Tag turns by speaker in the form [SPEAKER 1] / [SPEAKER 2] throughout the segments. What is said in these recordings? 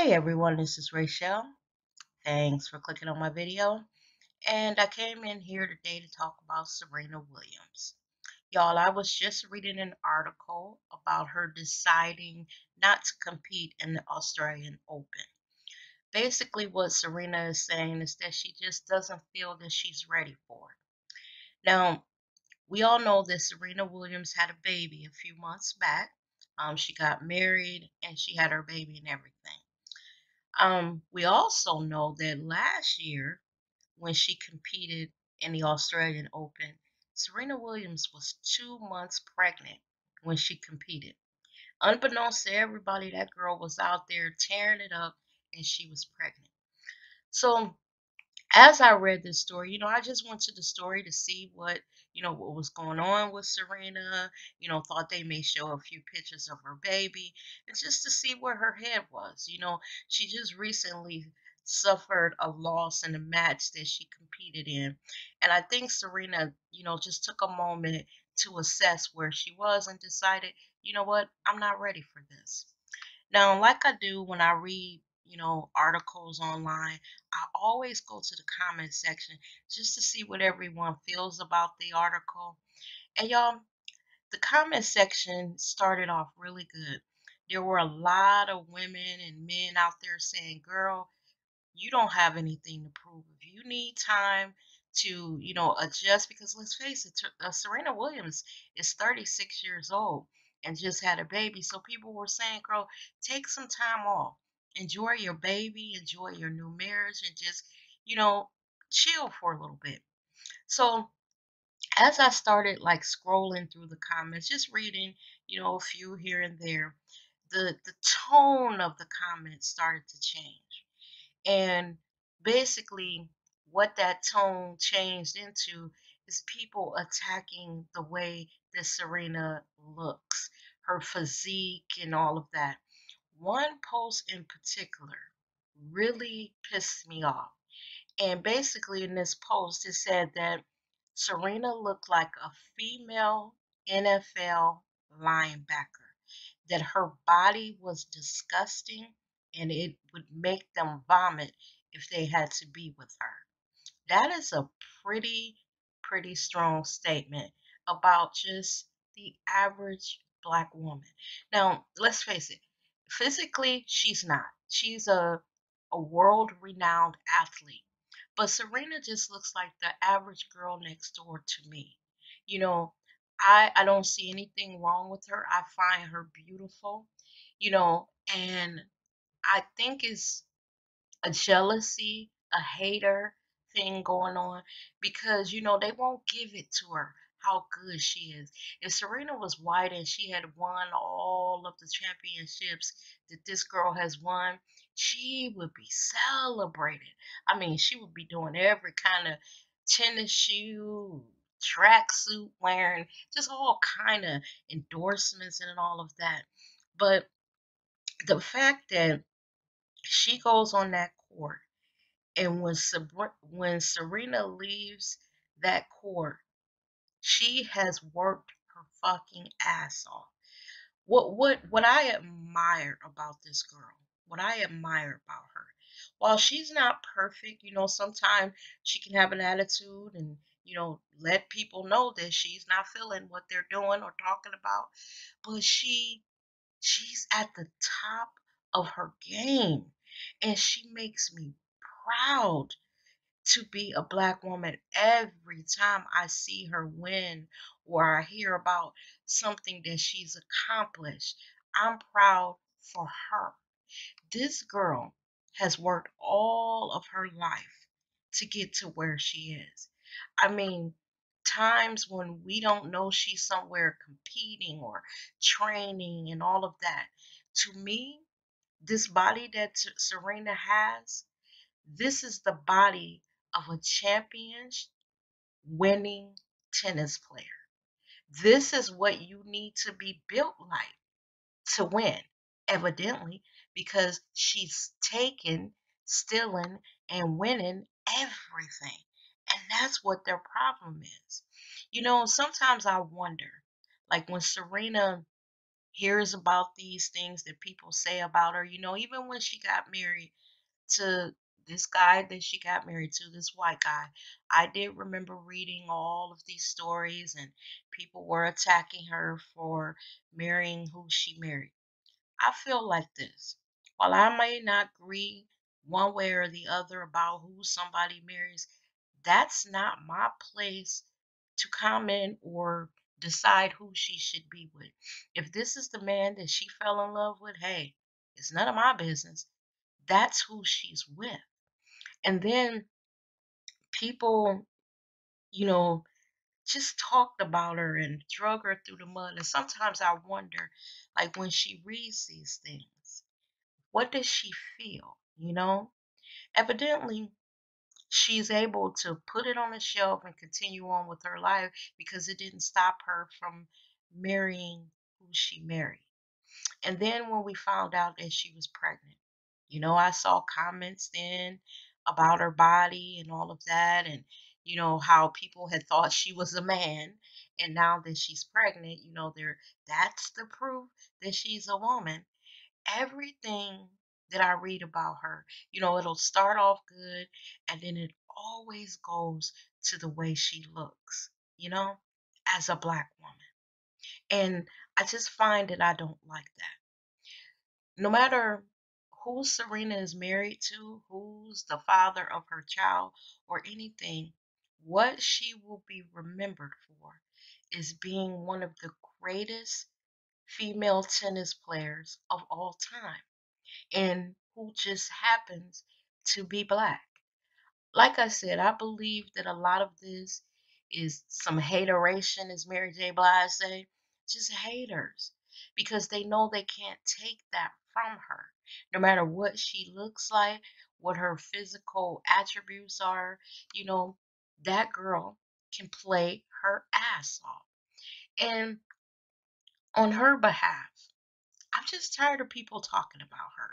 [SPEAKER 1] Hey everyone, this is Rachel. Thanks for clicking on my video. And I came in here today to talk about Serena Williams. Y'all, I was just reading an article about her deciding not to compete in the Australian Open. Basically, what Serena is saying is that she just doesn't feel that she's ready for it. Now, we all know that Serena Williams had a baby a few months back. She got married and she had her baby and everything. We also know that last year, when she competed in the Australian Open, Serena Williams was 2 months pregnant when she competed. Unbeknownst to everybody, that girl was out there tearing it up and she was pregnant. So as I read this story, I just went to the story to see what was going on with Serena. Thought they may show a few pictures of her baby and just to see where her head was. She just recently suffered a loss in a match that she competed in. And I think Serena, just took a moment to assess where she was and decided, you know what, I'm not ready for this. Now, like I do when I read, articles online, I always go to the comment section just to see what everyone feels about the article. And y'all, the comment section started off really good. There were a lot of women and men out there saying, girl, you don't have anything to prove. If you need time to, adjust, because let's face it, Serena Williams is 36 years old and just had a baby. So people were saying, girl, take some time off, enjoy your baby, enjoy your new marriage, and just, you know, chill for a little bit. So as I started like scrolling through the comments, just reading, a few here and there, the tone of the comments started to change. And basically, what that tone changed into is people attacking the way that Serena looks, her physique, and all of that. One post in particular really pissed me off. And basically, in this post, it said that Serena looked like a female NFL linebacker, that her body was disgusting and it would make them vomit if they had to be with her. That is a pretty strong statement about just the average black woman. Now, let's face it, physically, she's not. She's a world renowned athlete. But Serena just looks like the average girl next door to me. You know, I don't see anything wrong with her. I find her beautiful, and I think it's a jealousy, a hater thing going on because they won't give it to her how good she is. If Serena was white and she had won all of the championships that this girl has won, she would be celebrated. I mean, she would be doing every kind of tennis shoe, tracksuit wearing, just all kind of endorsements and all of that. But the fact that she goes on that court and when Serena leaves that court, she has worked her fucking ass off. What I admire about this girl, what I admire about her, while she's not perfect, sometimes she can have an attitude and let people know that she's not feeling what they're doing or talking about, but she's at the top of her game, and she makes me proud to be a black woman every time I see her win or I hear about something that she's accomplished. I'm proud for her. This girl has worked all of her life to get to where she is. I mean, times when we don't know she's somewhere competing or training and all of that. To me, this body that Serena has, this is the body of a champion winning tennis player. This is what you need to be built like to win, evidently, because she's taking, stealing, and winning everything. And that's what their problem is. Sometimes I wonder, like when Serena hears about these things that people say about her, even when she got married to this guy that she got married to, this white guy. I did remember reading all of these stories, and people were attacking her for marrying who she married. I feel like this. While I may not agree one way or the other about who somebody marries, that's not my place to comment or decide who she should be with. If this is the man that she fell in love with, hey, it's none of my business. That's who she's with. And then people, you know, just talked about her and drug her through the mud. And sometimes I wonder, like when she reads these things, what does she feel? Evidently, she's able to put it on the shelf and continue on with her life because it didn't stop her from marrying who she married. And then when we found out that she was pregnant, I saw comments then about her body and all of that, and how people had thought she was a man, and now that she's pregnant, that's the proof that she's a woman. Everything that I read about her, it'll start off good and then it always goes to the way she looks, you know, as a black woman. And I just find that I don't like that. No matter who Serena is married to, who's the father of her child, or anything, what she will be remembered for is being one of the greatest female tennis players of all time and who just happens to be black. Like I said, I believe that a lot of this is some hateration, as Mary J. Blige say, just haters, because they know they can't take that from her. No matter what she looks like, what her physical attributes are, you know, that girl can play her ass off. And on her behalf, I'm just tired of people talking about her.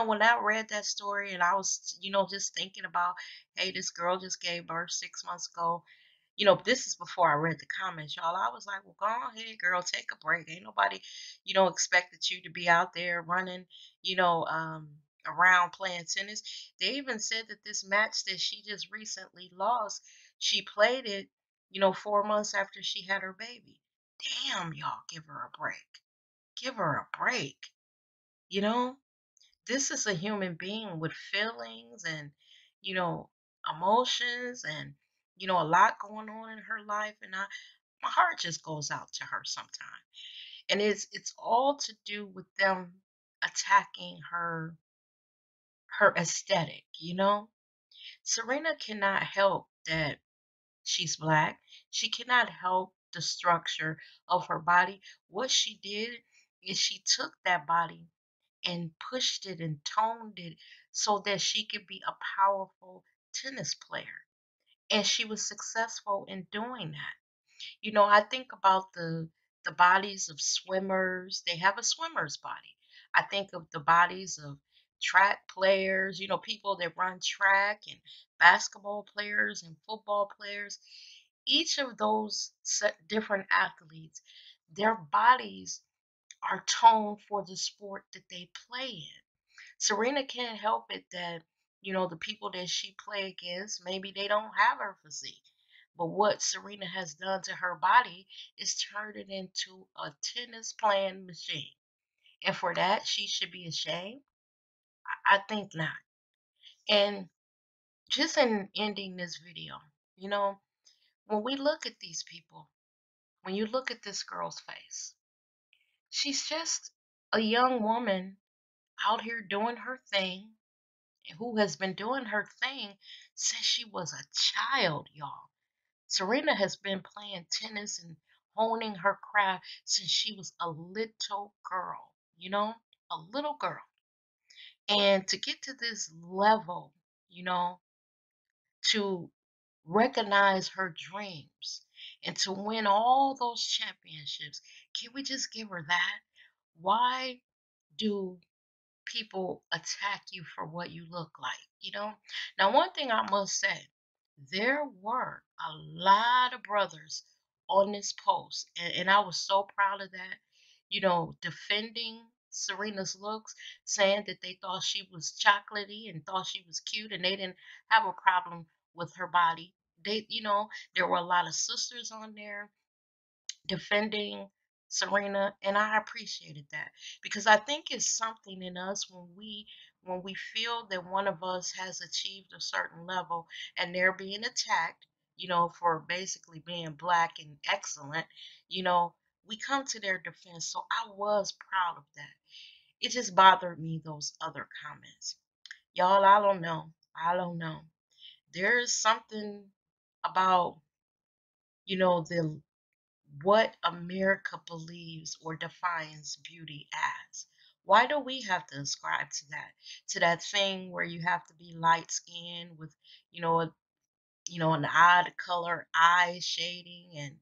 [SPEAKER 1] When I read that story and I was, just thinking about, hey, this girl just gave birth 6 months ago. This is before I read the comments, y'all. I was like, well, go ahead, girl, take a break. Ain't nobody, expected you to be out there running, around playing tennis. They even said that this match that she just recently lost, she played it, 4 months after she had her baby. Damn, y'all, give her a break. Give her a break. You know? This is a human being with feelings and you know emotions and a lot going on in her life, and my heart just goes out to her sometimes. And it's all to do with them attacking her aesthetic. Serena cannot help that she's black. She cannot help the structure of her body. What she did is she took that body and pushed it and toned it so that she could be a powerful tennis player. And she was successful in doing that. I think about the bodies of swimmers. They have a swimmer's body. I think of the bodies of track players, people that run track, and basketball players and football players. Each of those different athletes, their bodies are toned for the sport that they play in. Serena can't help it that, the people that she play against, maybe they don't have her physique. But what Serena has done to her body is turned it into a tennis playing machine. And for that, she should be ashamed? I think not. And just in ending this video, you know, when we look at these people, when you look at this girl's face, she's just a young woman out here doing her thing, who has been doing her thing since she was a child, y'all. Serena has been playing tennis and honing her craft since she was a little girl, a little girl. And to get to this level, you know, to recognize her dreams and to win all those championships, can we just give her that? Why do people attack you for what you look like? Now, one thing I must say, there were a lot of brothers on this post, and I was so proud of that. Defending Serena's looks, saying that they thought she was chocolatey and thought she was cute, and they didn't have a problem with her body. There were a lot of sisters on there defending Serena, and I appreciated that because I think it's something in us when we feel that one of us has achieved a certain level and they're being attacked, for basically being black and excellent, you know, we come to their defense. So I was proud of that. It just bothered me those other comments. Y'all, I don't know. I don't know. There's something about, the what America believes or defines beauty as. Why do we have to ascribe to that? To that thing where you have to be light skinned with, you know, a, an odd color eye shading and,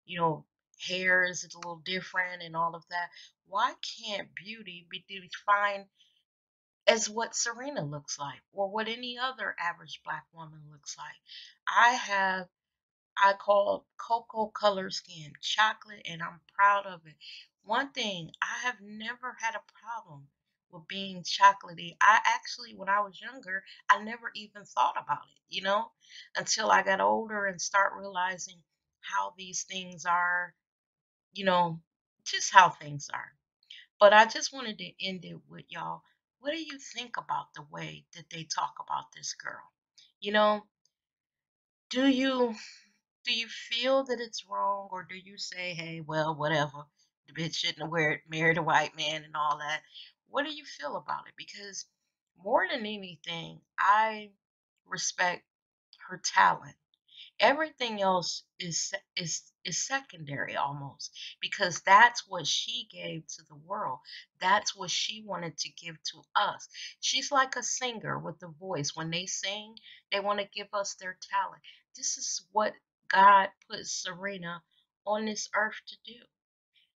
[SPEAKER 1] you know, hair is a little different and all of that. Why can't beauty be defined as what Serena looks like or what any other average black woman looks like? I call cocoa color skin chocolate, and I'm proud of it. One thing, I have never had a problem with being chocolatey. I actually, when I was younger, I never even thought about it, until I got older and start realizing how these things are, you know, just how things are. But I just wanted to end it with y'all. What do you think about the way that they talk about this girl? You know, do you do you feel that it's wrong, or do you say, hey, well, whatever, the bitch shouldn't have married a white man and all that? What do you feel about it? Because more than anything, I respect her talent. Everything else is secondary almost, because that's what she gave to the world. That's what she wanted to give to us. She's like a singer with a voice. When they sing, they want to give us their talent. This is what God put Serena on this earth to do,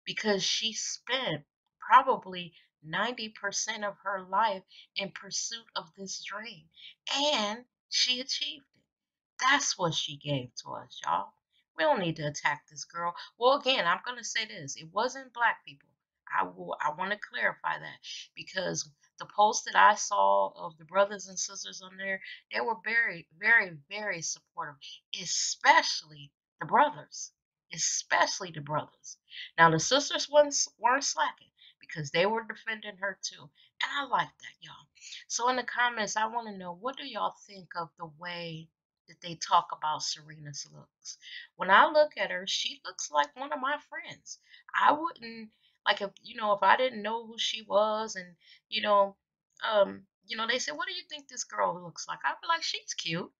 [SPEAKER 1] because she spent probably 90% of her life in pursuit of this dream, and she achieved it. That's what she gave to us, y'all. We don't need to attack this girl. Well, again, I'm gonna say this: it wasn't black people. I want to clarify that, because the post that I saw of the brothers and sisters on there, they were very, very, very supportive, especially the brothers, especially the brothers. Now the sisters weren't slacking because they were defending her too, and I like that, y'all. So in the comments, I want to know, what do y'all think of the way that they talk about Serena's looks? When I look at her, she looks like one of my friends. I wouldn't, like, if I didn't know who she was, and you know, they said, "What do you think this girl looks like?" I'd be like, "She's cute,"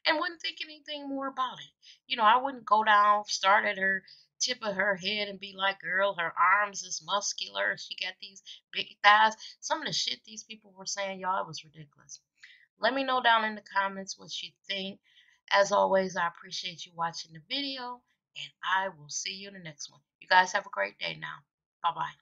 [SPEAKER 1] and wouldn't think anything more about it. I wouldn't go down, start at her tip of her head and be like, "Girl, her arms is muscular. She got these big thighs." Some of the shit these people were saying, y'all, it was ridiculous. Let me know down in the comments what you think. As always, I appreciate you watching the video, and I will see you in the next one. You guys have a great day now. Bye-bye.